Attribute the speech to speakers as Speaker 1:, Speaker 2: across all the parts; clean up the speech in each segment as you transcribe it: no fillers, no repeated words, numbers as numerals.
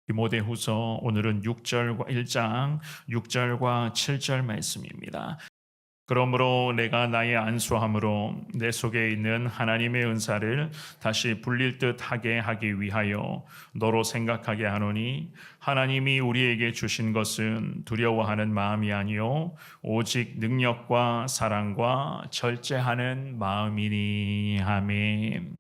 Speaker 1: 디모데후서 오늘은 6절과 1장 6절과 7절 말씀입니다. 그러므로 내가 나의 안수함으로 내 속에 있는 하나님의 은사를 다시 불릴 듯하게 하기 위하여 너로 생각하게 하노니 하나님이 우리에게 주신 것은 두려워하는 마음이 아니요 오직 능력과 사랑과 절제하는 마음이니. 아멘.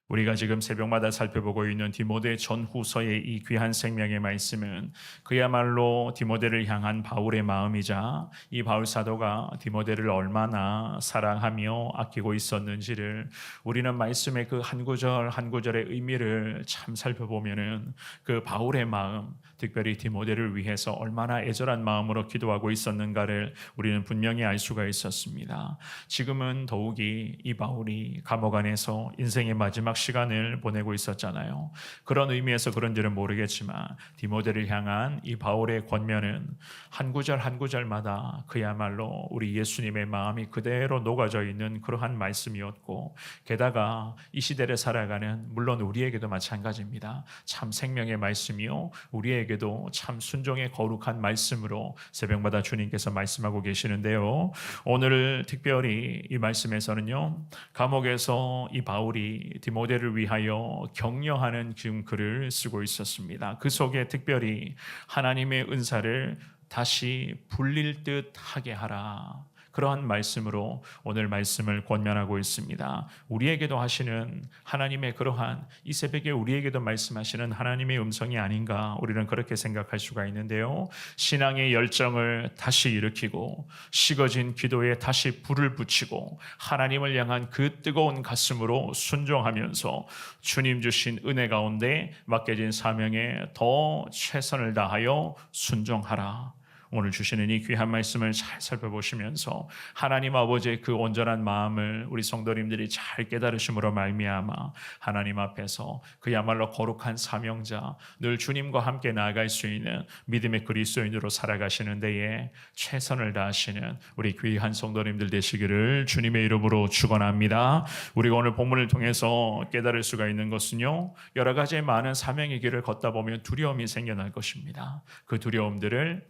Speaker 1: 우리가 지금 새벽마다 살펴보고 있는 디모데 전후서의 이 귀한 생명의 말씀은 그야말로 디모데를 향한 바울의 마음이자 이 바울 사도가 디모데를 얼마나 사랑하며 아끼고 있었는지를 우리는 말씀의 그 한 구절 한 구절의 의미를 참 살펴보면은 그 바울의 마음, 특별히 디모데를 위해서 얼마나 애절한 마음으로 기도하고 있었는가를 우리는 분명히 알 수가 있었습니다. 지금은 더욱이 이 바울이 감옥 안에서 인생의 마지막 시간을 보내고 있었잖아요. 그런 의미에서 그런지는 모르겠지만 디모데를 향한 이 바울의 권면은 한 구절 한 구절마다 그야말로 우리 예수님의 마음이 그대로 녹아져 있는 그러한 말씀이었고, 게다가 이 시대를 살아가는 물론 우리에게도 마찬가지입니다. 참 생명의 말씀이요 우리에게도 참 순종의 거룩한 말씀으로 새벽마다 주님께서 말씀하고 계시는데요. 오늘 특별히 이 말씀에서는요, 감옥에서 이 바울이 디모데를 위하여 격려하는 지금 글을 쓰고 있었습니다. 그 속에 특별히 하나님의 은사를 다시 불릴 듯 하게 하라, 그러한 말씀으로 오늘 말씀을 권면하고 있습니다. 우리에게도 하시는 하나님의 그러한 이 새벽에 우리에게도 말씀하시는 하나님의 음성이 아닌가, 우리는 그렇게 생각할 수가 있는데요. 신앙의 열정을 다시 일으키고 식어진 기도에 다시 불을 붙이고 하나님을 향한 그 뜨거운 가슴으로 순종하면서 주님 주신 은혜 가운데 맡겨진 사명에 더 최선을 다하여 순종하라. 오늘 주시는 이 귀한 말씀을 잘 살펴보시면서 하나님 아버지의 그 온전한 마음을 우리 성도님들이 잘 깨달으심으로 말미암아 하나님 앞에서 그야말로 거룩한 사명자, 늘 주님과 함께 나아갈 수 있는 믿음의 그리스도인으로 살아가시는 데에 최선을 다하시는 우리 귀한 성도님들 되시기를 주님의 이름으로 축원합니다. 우리가 오늘 본문을 통해서 깨달을 수가 있는 것은요, 여러 가지 많은 사명의 길을 걷다 보면 두려움이 생겨날 것입니다. 그 두려움들을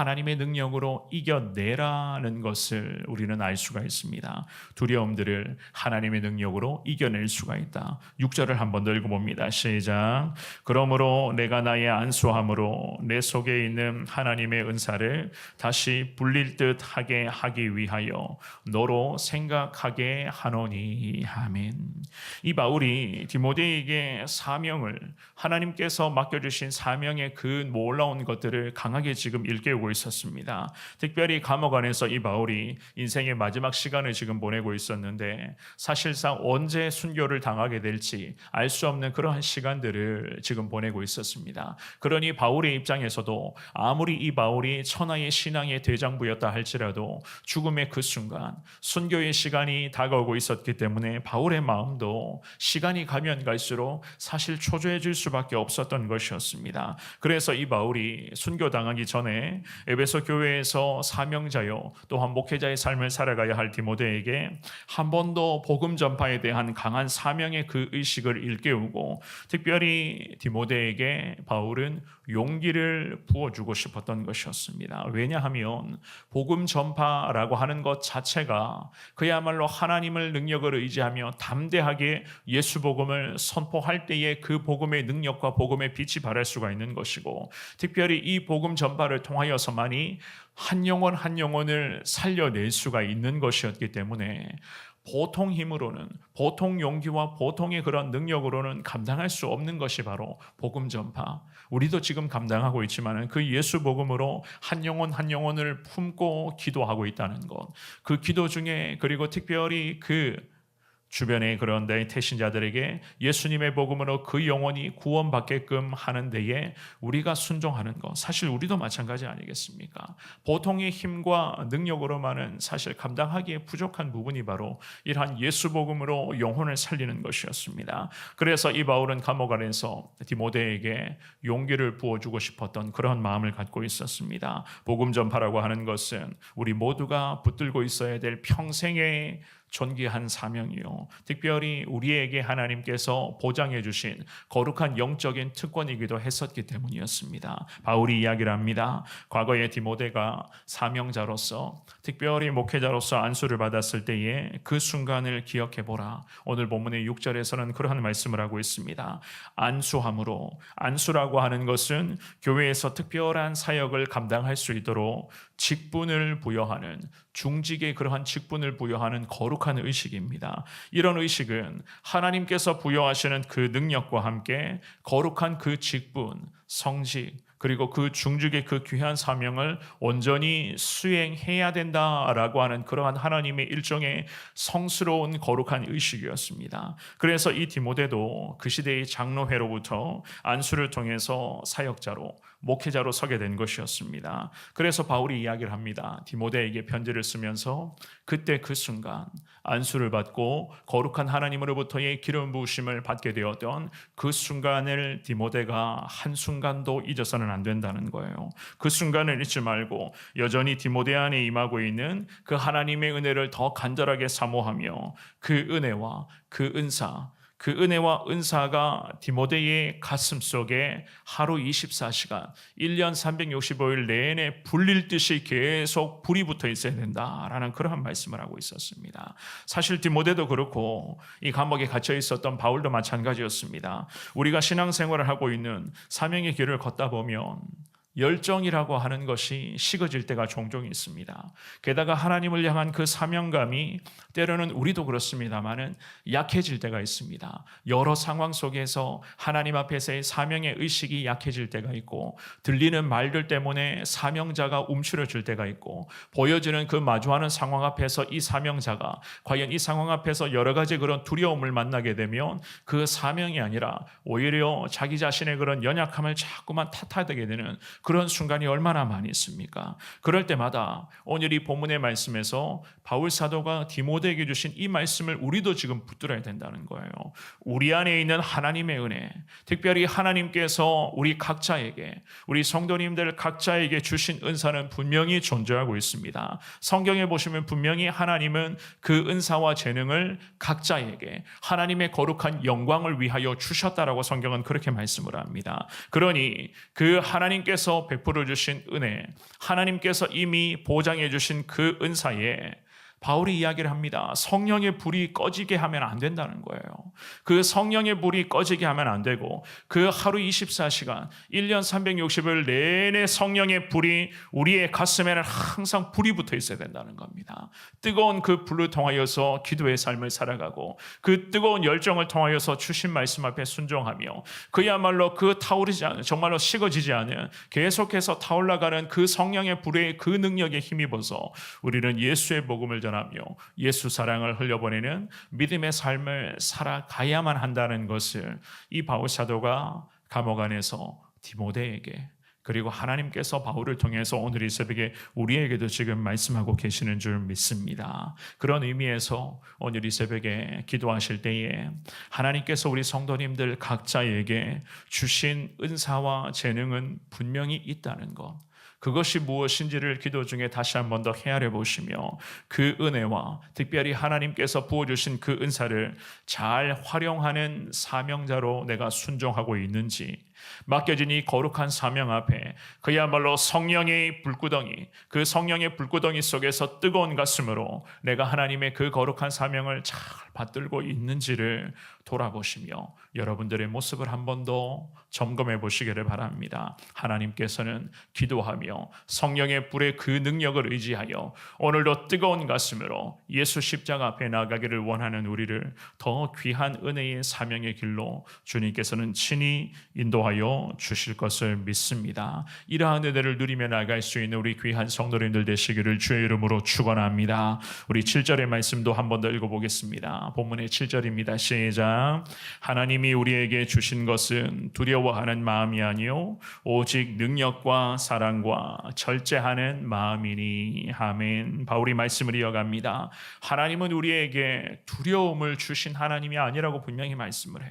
Speaker 1: 하나님의 능력으로 이겨내라는 것을 우리는 알 수가 있습니다. 두려움들을 하나님의 능력으로 이겨낼 수가 있다. 6절을 한 번 더 읽어봅니다. 시작. 그러므로 내가 나의 안수함으로 내 속에 있는 하나님의 은사를 다시 불릴 듯하게 하기 위하여 너로 생각하게 하노니. 아멘. 이 바울이 디모데에게 사명을, 하나님께서 맡겨주신 사명의 그 놀라운 것들을 강하게 지금 일깨우고 있었습니다. 특별히 감옥 안에서 이 바울이 인생의 마지막 시간을 지금 보내고 있었는데 사실상 언제 순교를 당하게 될지 알 수 없는 그러한 시간들을 지금 보내고 있었습니다. 그러니 바울의 입장에서도 아무리 이 바울이 천하의 신앙의 대장부였다 할지라도 죽음의 그 순간 순교의 시간이 다가오고 있었기 때문에 바울의 마음도 시간이 가면 갈수록 사실 초조해질 수밖에 없었던 것이었습니다. 그래서 이 바울이 순교당하기 전에 에베소 교회에서 사명자요 또한 목회자의 삶을 살아가야 할 디모데에게 한 번 더 복음 전파에 대한 강한 사명의 그 의식을 일깨우고, 특별히 디모데에게 바울은 용기를 부어주고 싶었던 것이었습니다. 왜냐하면 복음 전파라고 하는 것 자체가 그야말로 하나님을 능력을 의지하며 담대하게 예수 복음을 선포할 때에 그 복음의 능력과 복음의 빛이 발할 수가 있는 것이고, 특별히 이 복음 전파를 통하여서만이 한 영혼 한 영혼을 살려낼 수가 있는 것이었기 때문에 보통 힘으로는, 보통 용기와 보통의 그런 능력으로는 감당할 수 없는 것이 바로 복음 전파. 우리도 지금 감당하고 있지만 그 예수 복음으로 한 영혼 한 영혼을 품고 기도하고 있다는 것, 그 기도 중에 그리고 특별히 그 주변의 그런 데 태신자들에게 예수님의 복음으로 그 영혼이 구원받게끔 하는 데에 우리가 순종하는 것, 사실 우리도 마찬가지 아니겠습니까? 보통의 힘과 능력으로만은 사실 감당하기에 부족한 부분이 바로 이러한 예수 복음으로 영혼을 살리는 것이었습니다. 그래서 이 바울은 감옥 안에서 디모데에게 용기를 부어주고 싶었던 그런 마음을 갖고 있었습니다. 복음 전파라고 하는 것은 우리 모두가 붙들고 있어야 될 평생의 존귀한 사명이요, 특별히 우리에게 하나님께서 보장해 주신 거룩한 영적인 특권이기도 했었기 때문이었습니다. 바울이 이야기를 합니다. 과거에 디모데가 사명자로서, 특별히 목회자로서 안수를 받았을 때에 그 순간을 기억해 보라. 오늘 본문의 6절에서는 그러한 말씀을 하고 있습니다. 안수함으로, 안수라고 하는 것은 교회에서 특별한 사역을 감당할 수 있도록 직분을 부여하는, 중직에 그러한 직분을 부여하는 거룩한 의식입니다. 이런 의식은 하나님께서 부여하시는 그 능력과 함께 거룩한 그 직분, 성직, 그리고 그 중직의 그 귀한 사명을 온전히 수행해야 된다라고 하는 그러한 하나님의 일종의 성스러운 거룩한 의식이었습니다. 그래서 이 디모데도 그 시대의 장로회로부터 안수를 통해서 사역자로, 목회자로 서게 된 것이었습니다. 그래서 바울이 이야기를 합니다. 디모데에게 편지를 쓰면서 그때 그 순간 안수를 받고 거룩한 하나님으로부터의 기름 부으심을 받게 되었던 그 순간을 디모데가 한순간도 잊어서는 안 된다는 거예요. 그 순간을 잊지 말고 여전히 디모데 안에 임하고 있는 그 하나님의 은혜를 더 간절하게 사모하며 그 은혜와 그 은사, 그 은혜와 은사가 디모데의 가슴 속에 하루 24시간, 1년 365일 내내 불릴 듯이 계속 불이 붙어 있어야 된다라는 그러한 말씀을 하고 있었습니다. 사실 디모데도 그렇고 이 감옥에 갇혀 있었던 바울도 마찬가지였습니다. 우리가 신앙생활을 하고 있는 사명의 길을 걷다 보면 열정이라고 하는 것이 식어질 때가 종종 있습니다. 게다가 하나님을 향한 그 사명감이 때로는 우리도 그렇습니다만은 약해질 때가 있습니다. 여러 상황 속에서 하나님 앞에서의 사명의 의식이 약해질 때가 있고, 들리는 말들 때문에 사명자가 움츠러질 때가 있고, 보여지는 그 마주하는 상황 앞에서 이 사명자가 과연 이 상황 앞에서 여러 가지 그런 두려움을 만나게 되면 그 사명이 아니라 오히려 자기 자신의 그런 연약함을 자꾸만 탓하게 되는 그런 순간이 얼마나 많이 있습니까? 그럴 때마다 오늘 이 본문의 말씀에서 바울 사도가 디모데에게 주신 이 말씀을 우리도 지금 붙들어야 된다는 거예요. 우리 안에 있는 하나님의 은혜, 특별히 하나님께서 우리 각자에게, 우리 성도님들 각자에게 주신 은사는 분명히 존재하고 있습니다. 성경에 보시면 분명히 하나님은 그 은사와 재능을 각자에게 하나님의 거룩한 영광을 위하여 주셨다라고 성경은 그렇게 말씀을 합니다. 그러니 그 하나님께서 베풀어 주신 은혜, 하나님께서 이미 보장해 주신 그 은사에 바울이 이야기를 합니다. 성령의 불이 꺼지게 하면 안 된다는 거예요. 그 성령의 불이 꺼지게 하면 안 되고, 그 하루 24시간, 1년 360일 내내 성령의 불이 우리의 가슴에는 항상 불이 붙어 있어야 된다는 겁니다. 뜨거운 그 불을 통하여서 기도의 삶을 살아가고, 그 뜨거운 열정을 통하여서 주신 말씀 앞에 순종하며, 그야말로 그 타오르지 않은, 정말로 식어지지 않은, 계속해서 타올라가는 그 성령의 불의 그 능력에 힘입어서 우리는 예수의 복음을 전하며 예수 사랑을 흘려보내는 믿음의 삶을 살아가야만 한다는 것을 이 바울 사도가 감옥 안에서 디모데에게, 그리고 하나님께서 바울을 통해서 오늘 이 새벽에 우리에게도 지금 말씀하고 계시는 줄 믿습니다. 그런 의미에서 오늘 이 새벽에 기도하실 때에 하나님께서 우리 성도님들 각자에게 주신 은사와 재능은 분명히 있다는 것, 그것이 무엇인지를 기도 중에 다시 한 번 더 헤아려 보시며, 그 은혜와 특별히 하나님께서 부어주신 그 은사를 잘 활용하는 사명자로 내가 순종하고 있는지, 맡겨진 이 거룩한 사명 앞에 그야말로 성령의 불구덩이, 그 성령의 불구덩이 속에서 뜨거운 가슴으로 내가 하나님의 그 거룩한 사명을 잘 받들고 있는지를 돌아보시며 여러분들의 모습을 한 번 더 점검해 보시기를 바랍니다. 하나님께서는 기도하며 성령의 불의 그 능력을 의지하여 오늘도 뜨거운 가슴으로 예수 십자가 앞에 나가기를 원하는 우리를 더 귀한 은혜의 사명의 길로 주님께서는 친히 인도하여 주실 것을 믿습니다. 이러한 은혜를 누리며 나갈 수 있는 우리 귀한 성도님들 되시기를 주의 이름으로 축원합니다. 우리 7절의 말씀도 한 번 더 읽어보겠습니다. 본문의 7절입니다. 시작. 하나님이 우리에게 주신 것은 두려워하는 마음이 아니요 오직 능력과 사랑과 절제하는 마음이니. 아멘. 바울이 말씀을 이어갑니다. 하나님은 우리에게 두려움을 주신 하나님이 아니라고 분명히 말씀을 해요.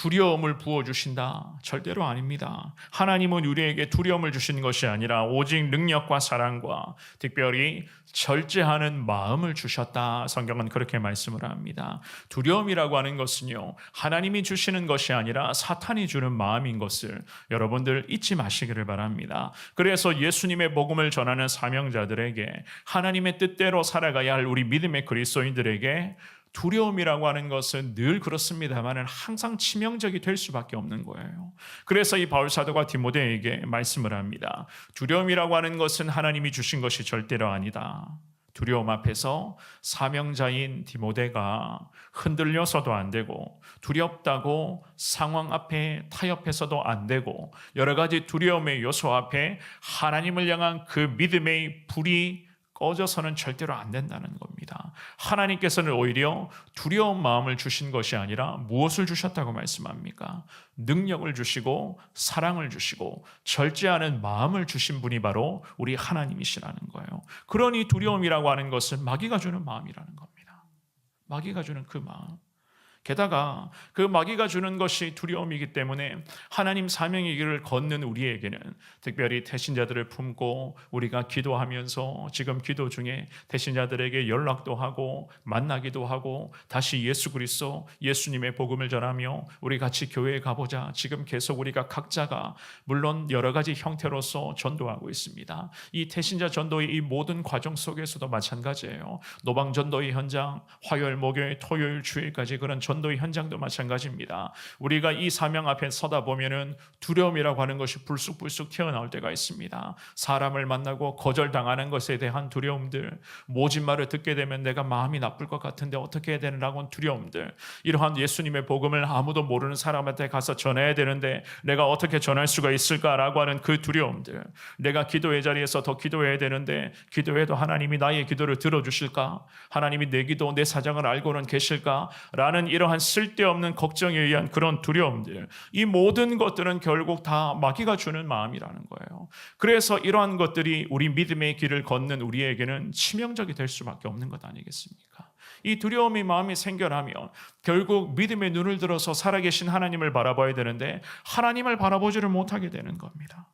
Speaker 1: 두려움을 부어주신다? 절대로 아닙니다. 하나님은 우리에게 두려움을 주신 것이 아니라 오직 능력과 사랑과 특별히 절제하는 마음을 주셨다. 성경은 그렇게 말씀을 합니다. 두려움이라고 하는 것은요, 하나님이 주시는 것이 아니라 사탄이 주는 마음인 것을 여러분들 잊지 마시기를 바랍니다. 그래서 예수님의 복음을 전하는 사명자들에게, 하나님의 뜻대로 살아가야 할 우리 믿음의 그리스도인들에게 두려움이라고 하는 것은 늘 그렇습니다만 항상 치명적이 될 수밖에 없는 거예요. 그래서 이 바울 사도가 디모데에게 말씀을 합니다. 두려움이라고 하는 것은 하나님이 주신 것이 절대로 아니다. 두려움 앞에서 사명자인 디모데가 흔들려서도 안 되고, 두렵다고 상황 앞에 타협해서도 안 되고, 여러 가지 두려움의 요소 앞에 하나님을 향한 그 믿음의 불이 꺼져서는 절대로 안 된다는 겁니다. 하나님께서는 오히려 두려운 마음을 주신 것이 아니라 무엇을 주셨다고 말씀합니까? 능력을 주시고 사랑을 주시고 절제하는 마음을 주신 분이 바로 우리 하나님이시라는 거예요. 그러니 두려움이라고 하는 것은 마귀가 주는 마음이라는 겁니다. 마귀가 주는 그 마음. 게다가 그 마귀가 주는 것이 두려움이기 때문에 하나님 사명의 길을 걷는 우리에게는, 특별히 태신자들을 품고 우리가 기도하면서 지금 기도 중에 태신자들에게 연락도 하고 만나기도 하고 다시 예수 그리스도 예수님의 복음을 전하며 우리 같이 교회에 가보자, 지금 계속 우리가 각자가 물론 여러 가지 형태로서 전도하고 있습니다. 이 태신자 전도의 이 모든 과정 속에서도 마찬가지예요. 노방전도의 현장, 화요일 목요일 토요일 주일까지 그런 전도의 현장도 마찬가지입니다. 우리가 이 사명 앞에 서다 보면은 두려움이라고 하는 것이 불쑥불쑥 튀어나올 때가 있습니다. 사람을 만나고 거절당하는 것에 대한 두려움들, 모진말을 듣게 되면 내가 마음이 나쁠 것 같은데 어떻게 해야 되느라고 하는 두려움들, 이러한 예수님의 복음을 아무도 모르는 사람한테 가서 전해야 되는데 내가 어떻게 전할 수가 있을까라고 하는 그 두려움들, 내가 기도의 자리에서 더 기도해야 되는데 기도해도 하나님이 나의 기도를 들어주실까? 하나님이 내 기도, 내 사정을 알고는 계실까? 라는 이러한 쓸데없는 걱정에 의한 그런 두려움들, 이 모든 것들은 결국 다 마귀가 주는 마음이라는 거예요. 그래서 이러한 것들이 우리 믿음의 길을 걷는 우리에게는 치명적이 될 수밖에 없는 것 아니겠습니까? 이 두려움의 마음이 생겨나면 결국 믿음의 눈을 들어서 살아계신 하나님을 바라봐야 되는데 하나님을 바라보지를 못하게 되는 겁니다.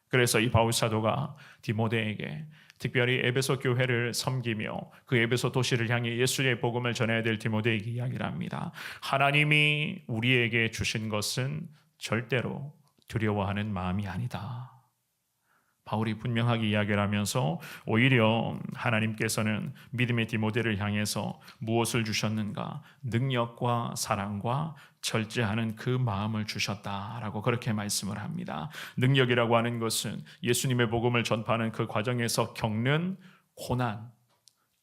Speaker 1: 그래서 이 바울 사도가 디모데에게, 특별히 에베소 교회를 섬기며 그 에베소 도시를 향해 예수의 복음을 전해야 될 디모데에게 이야기를 합니다. 하나님이 우리에게 주신 것은 절대로 두려워하는 마음이 아니다. 바울이 분명하게 이야기를 하면서 오히려 하나님께서는 믿음의 디모데를 향해서 무엇을 주셨는가? 능력과 사랑과 절제하는 그 마음을 주셨다라고 그렇게 말씀을 합니다. 능력이라고 하는 것은 예수님의 복음을 전파하는 그 과정에서 겪는 고난,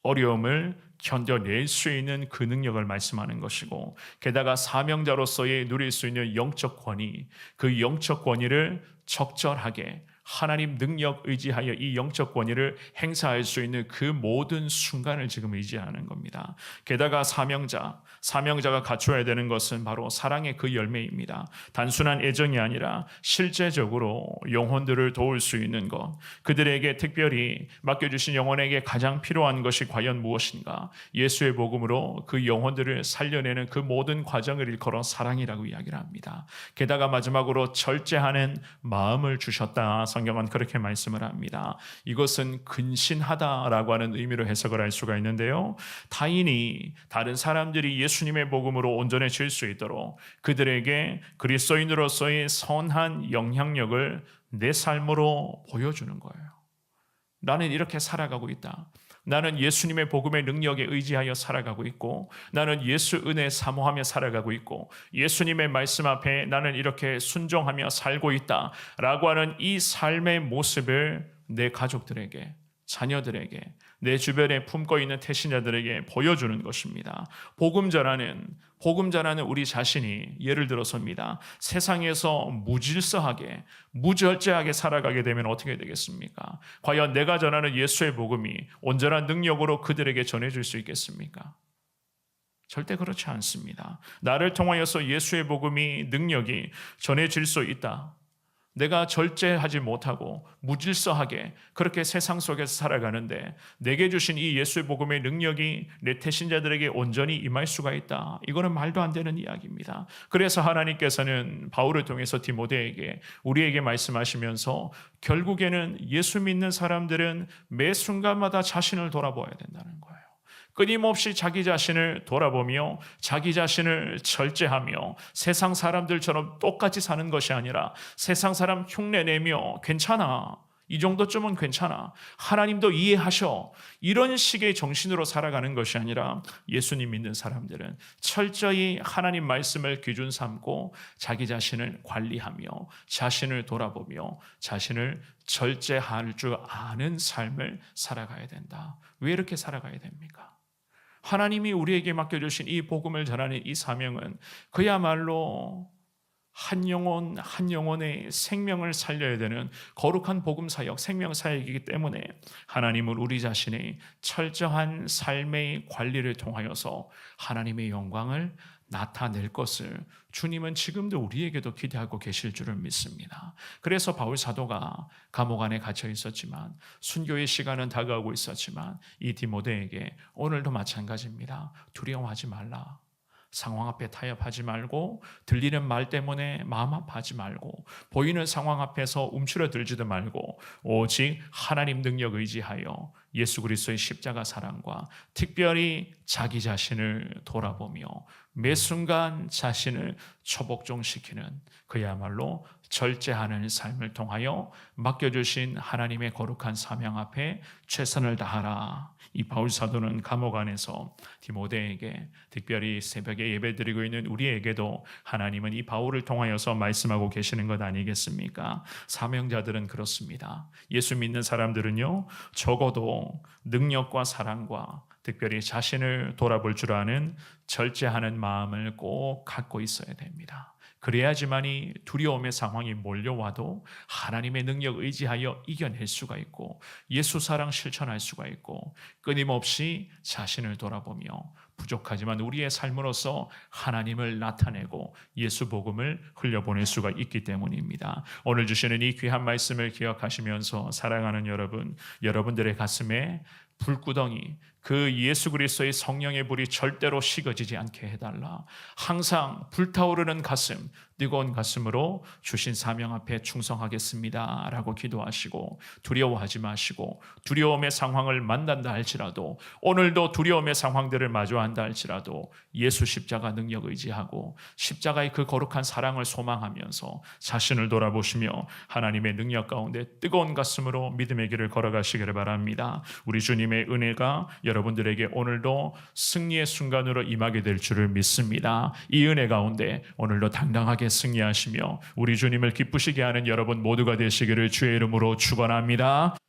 Speaker 1: 어려움을 견뎌낼 수 있는 그 능력을 말씀하는 것이고, 게다가 사명자로서의 누릴 수 있는 영적 권위, 그 영적 권위를 적절하게 하나님 능력 의지하여 이 영적 권위를 행사할 수 있는 그 모든 순간을 지금 의지하는 겁니다. 게다가 사명자가 갖춰야 되는 것은 바로 사랑의 그 열매입니다. 단순한 애정이 아니라 실제적으로 영혼들을 도울 수 있는 것, 그들에게 특별히 맡겨주신 영혼에게 가장 필요한 것이 과연 무엇인가? 예수의 복음으로 그 영혼들을 살려내는 그 모든 과정을 일컬어 사랑이라고 이야기를 합니다. 게다가 마지막으로 절제하는 마음을 주셨다. 성경은 그렇게 말씀을 합니다. 이것은 근신하다라고 하는 의미로 해석을 할 수가 있는데요. 타인이, 다른 사람들이 예수님의 복음으로 온전해질 수 있도록 그들에게 그리스도인으로서의 선한 영향력을 내 삶으로 보여주는 거예요. 나는 이렇게 살아가고 있다. 나는 예수님의 복음의 능력에 의지하여 살아가고 있고, 나는 예수 은혜 사모하며 살아가고 있고, 예수님의 말씀 앞에 나는 이렇게 순종하며 살고 있다 라고 하는 이 삶의 모습을 내 가족들에게, 자녀들에게, 내 주변에 품고 있는 태신자들에게 보여주는 것입니다. 복음 전하는 우리 자신이 예를 들어서입니다. 세상에서 무질서하게, 무절제하게 살아가게 되면 어떻게 되겠습니까? 과연 내가 전하는 예수의 복음이 온전한 능력으로 그들에게 전해질 수 있겠습니까? 절대 그렇지 않습니다. 나를 통하여서 예수의 복음이, 능력이 전해질 수 있다. 내가 절제하지 못하고 무질서하게 그렇게 세상 속에서 살아가는데 내게 주신 이 예수의 복음의 능력이 내 태신자들에게 온전히 임할 수가 있다. 이거는 말도 안 되는 이야기입니다. 그래서 하나님께서는 바울을 통해서 디모데에게 우리에게 말씀하시면서 결국에는 예수 믿는 사람들은 매 순간마다 자신을 돌아보아야 된다는 거예요. 끊임없이 자기 자신을 돌아보며 자기 자신을 절제하며 세상 사람들처럼 똑같이 사는 것이 아니라 세상 사람 흉내내며 괜찮아, 이 정도쯤은 괜찮아, 하나님도 이해하셔, 이런 식의 정신으로 살아가는 것이 아니라 예수님 믿는 사람들은 철저히 하나님 말씀을 기준 삼고 자기 자신을 관리하며 자신을 돌아보며 자신을 절제할 줄 아는 삶을 살아가야 된다. 왜 이렇게 살아가야 됩니까? 하나님이 우리에게 맡겨주신 이 복음을 전하는 이 사명은 그야말로 한 영혼 한 영혼의 생명을 살려야 되는 거룩한 복음 사역, 생명 사역이기 때문에 하나님은 우리 자신의 철저한 삶의 관리를 통하여서 하나님의 영광을 나타낼 것을 주님은 지금도 우리에게도 기대하고 계실 줄을 믿습니다. 그래서 바울 사도가 감옥 안에 갇혀 있었지만 순교의 시간은 다가오고 있었지만 이 디모데에게 오늘도 마찬가지입니다. 두려워하지 말라. 상황 앞에 타협하지 말고 들리는 말 때문에 마음 아파하지 말고 보이는 상황 앞에서 움츠러들지도 말고 오직 하나님 능력 의지하여 예수 그리스도의 십자가 사랑과 특별히 자기 자신을 돌아보며 매 순간 자신을 초복종시키는 그야말로 절제하는 삶을 통하여 맡겨주신 하나님의 거룩한 사명 앞에 최선을 다하라. 이 바울 사도는 감옥 안에서 디모데에게 특별히 새벽에 예배드리고 있는 우리에게도 하나님은 이 바울을 통하여서 말씀하고 계시는 것 아니겠습니까? 사명자들은 그렇습니다. 예수 믿는 사람들은요, 적어도 능력과 사랑과 특별히 자신을 돌아볼 줄 아는 절제하는 마음을 꼭 갖고 있어야 됩니다. 그래야지만이 두려움의 상황이 몰려와도 하나님의 능력 의지하여 이겨낼 수가 있고 예수 사랑 실천할 수가 있고 끊임없이 자신을 돌아보며 부족하지만 우리의 삶으로서 하나님을 나타내고 예수 복음을 흘려보낼 수가 있기 때문입니다. 오늘 주시는 이 귀한 말씀을 기억하시면서 사랑하는 여러분, 여러분들의 가슴에 불구덩이, 그 예수 그리스도의 성령의 불이 절대로 식어지지 않게 해달라. 항상 불타오르는 가슴, 뜨거운 가슴으로 주신 사명 앞에 충성하겠습니다 라고 기도하시고 두려워하지 마시고 두려움의 상황을 만난다 할지라도 오늘도 두려움의 상황들을 마주한다 할지라도 예수 십자가 능력 의지하고 십자가의 그 거룩한 사랑을 소망하면서 자신을 돌아보시며 하나님의 능력 가운데 뜨거운 가슴으로 믿음의 길을 걸어가시기를 바랍니다. 우리 주님의 은혜가 여러분들에게 오늘도 승리의 순간으로 임하게 될 줄을 믿습니다. 이 은혜 가운데 오늘도 당당하게 승리하시며 우리 주님을 기쁘시게 하는 여러분 모두가 되시기를 주의 이름으로 축원합니다.